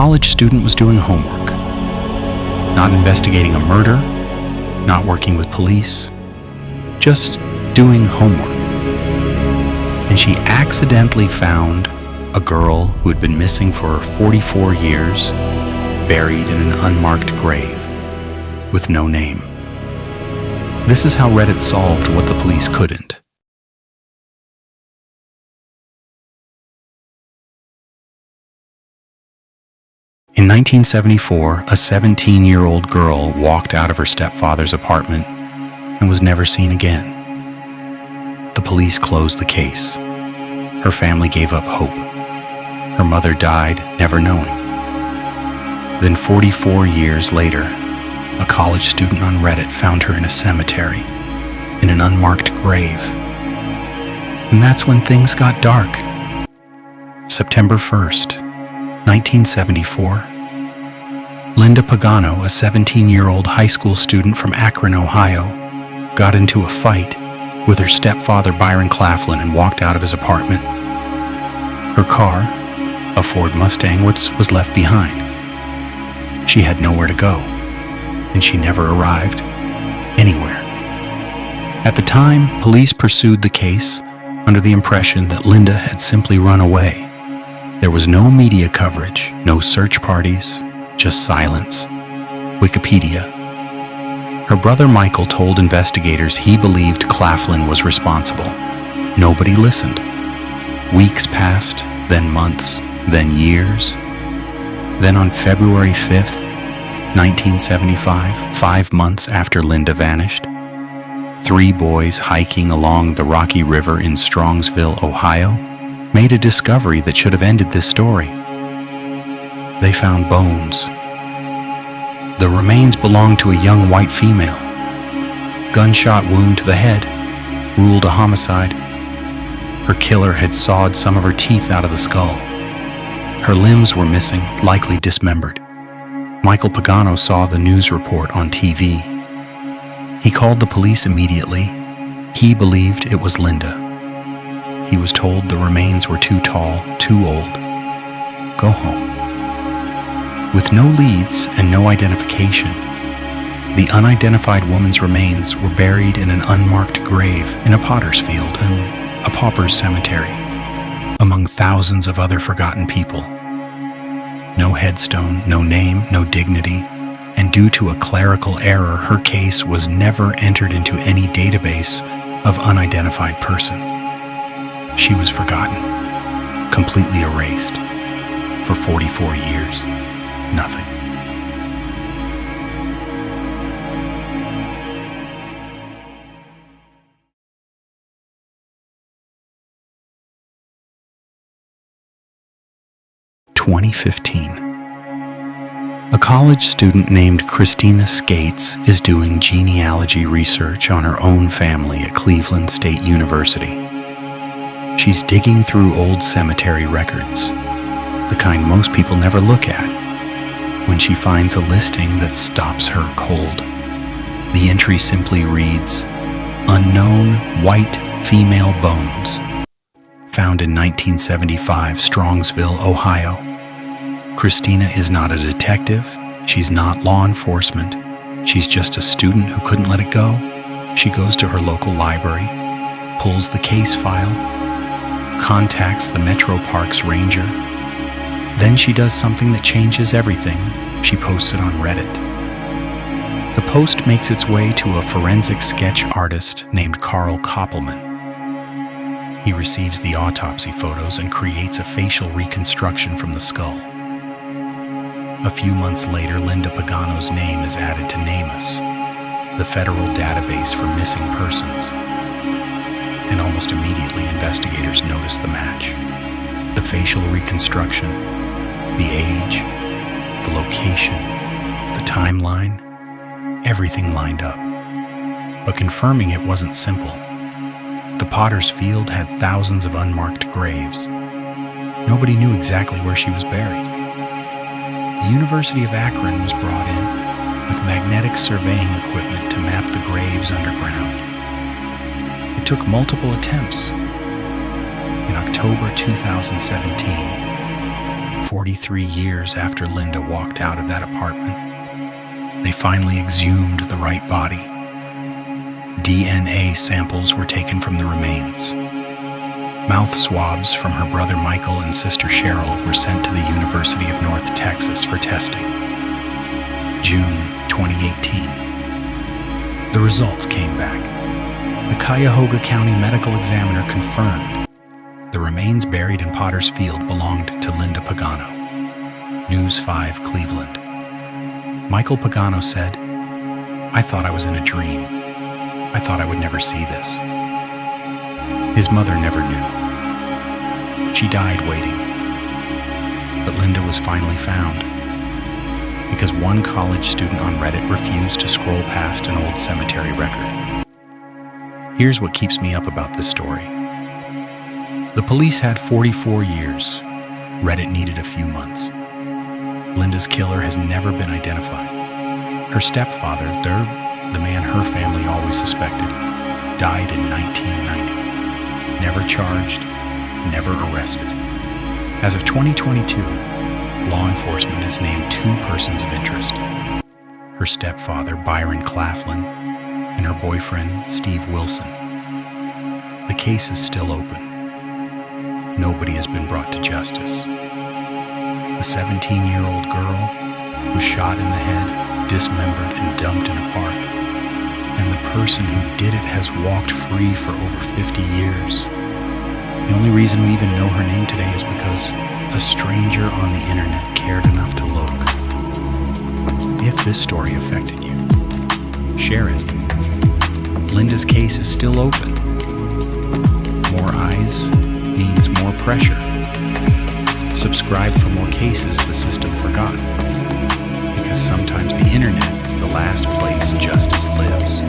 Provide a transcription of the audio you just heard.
college student was doing homework, not investigating a murder, not working with police, just doing homework. And she accidentally found a girl who had been missing for 44 years, buried in an unmarked grave with no name. This is how Reddit solved what the police couldn't. In 1974, a 17-year-old girl walked out of her stepfather's apartment and was never seen again. The police closed the case. Her family gave up hope. Her mother died, never knowing. Then 44 years later, a college student on Reddit found her in a cemetery, in an unmarked grave. And that's when things got dark. September 1st, 1974. Linda Pagano, a 17-year-old high school student from Akron, Ohio, got into a fight with her stepfather Byron Claflin and walked out of his apartment. Her car, a Ford Mustang, was left behind. She had nowhere to go, and she never arrived anywhere. At the time, police pursued the case under the impression that Linda had simply run away. There was no media coverage, no search parties, just silence. Wikipedia. Her brother Michael told investigators he believed Claflin was responsible. Nobody listened. Weeks passed, then months, then years. Then on February 5th, 1975, 5 months after Linda vanished, 3 boys hiking along the Rocky River in Strongsville, Ohio, made a discovery that should have ended this story. They found bones. The remains belonged to a young white female. Gunshot wound to the head, ruled a homicide. Her killer had sawed some of her teeth out of the skull. Her limbs were missing, likely dismembered. Michael Pagano saw the news report on TV. He called the police immediately. He believed it was Linda. He was told the remains were too tall, too old. Go home. With no leads and no identification, the unidentified woman's remains were buried in an unmarked grave in a potter's field and a pauper's cemetery, among thousands of other forgotten people. No headstone, no name, no dignity, and due to a clerical error, her case was never entered into any database of unidentified persons. She was forgotten, completely erased. For 44 years, nothing. A college student named Christina Skates is doing genealogy research on her own family at Cleveland State University. She's digging through old cemetery records, the kind most people never look at, when she finds a listing that stops her cold. The entry simply reads, "Unknown white female bones, found in 1975, Strongsville, Ohio." Christina is not a detective. She's not law enforcement. She's just a student who couldn't let it go. She goes to her local library, pulls the case file, contacts the Metro Parks ranger. Then she does something that changes everything. She posts it on Reddit. The post makes its way to a forensic sketch artist named Carl Koppelman. He receives the autopsy photos and creates a facial reconstruction from the skull. A few months later, Linda Pagano's name is added to NamUs, the federal database for missing persons. And almost immediately, investigators notice the match. The facial reconstruction, the age, the location, the timeline, everything lined up. But confirming it wasn't simple. The Potter's Field had thousands of unmarked graves. Nobody knew exactly where she was buried. The University of Akron was brought in with magnetic surveying equipment to map the graves underground. It took multiple attempts. In October 2017, 43 years after Linda walked out of that apartment, they finally exhumed the right body. DNA samples were taken from the remains. Mouth swabs from her brother Michael and sister Cheryl were sent to the University of North Texas for testing. June 2018. The results came back. The Cuyahoga County Medical Examiner confirmed the remains buried in Potter's Field belonged to Linda Pagano. News 5 Cleveland. Michael Pagano said, "I thought I was in a dream. I thought I would never see this." His mother never knew. She died waiting. But Linda was finally found because one college student on Reddit refused to scroll past an old cemetery record. Here's what keeps me up about this story. The police had 44 years. Reddit needed a few months. Linda's killer has never been identified. Her stepfather, the man her family always suspected, died in 1990. Never charged, never arrested. As of 2022, law enforcement has named 2 persons of interest. Her stepfather, Byron Claflin, and her boyfriend, Steve Wilson. The case is still open. Nobody has been brought to justice. The 17-year-old girl was shot in the head, dismembered, and dumped in a park. And the person who did it has walked free for over 50 years. The only reason we even know her name today is because a stranger on the internet cared enough to look. If this story affected you, share it. Linda's case is still open. More eyes means more pressure. Subscribe for more cases the system forgot. Because sometimes the internet is the last place justice lives.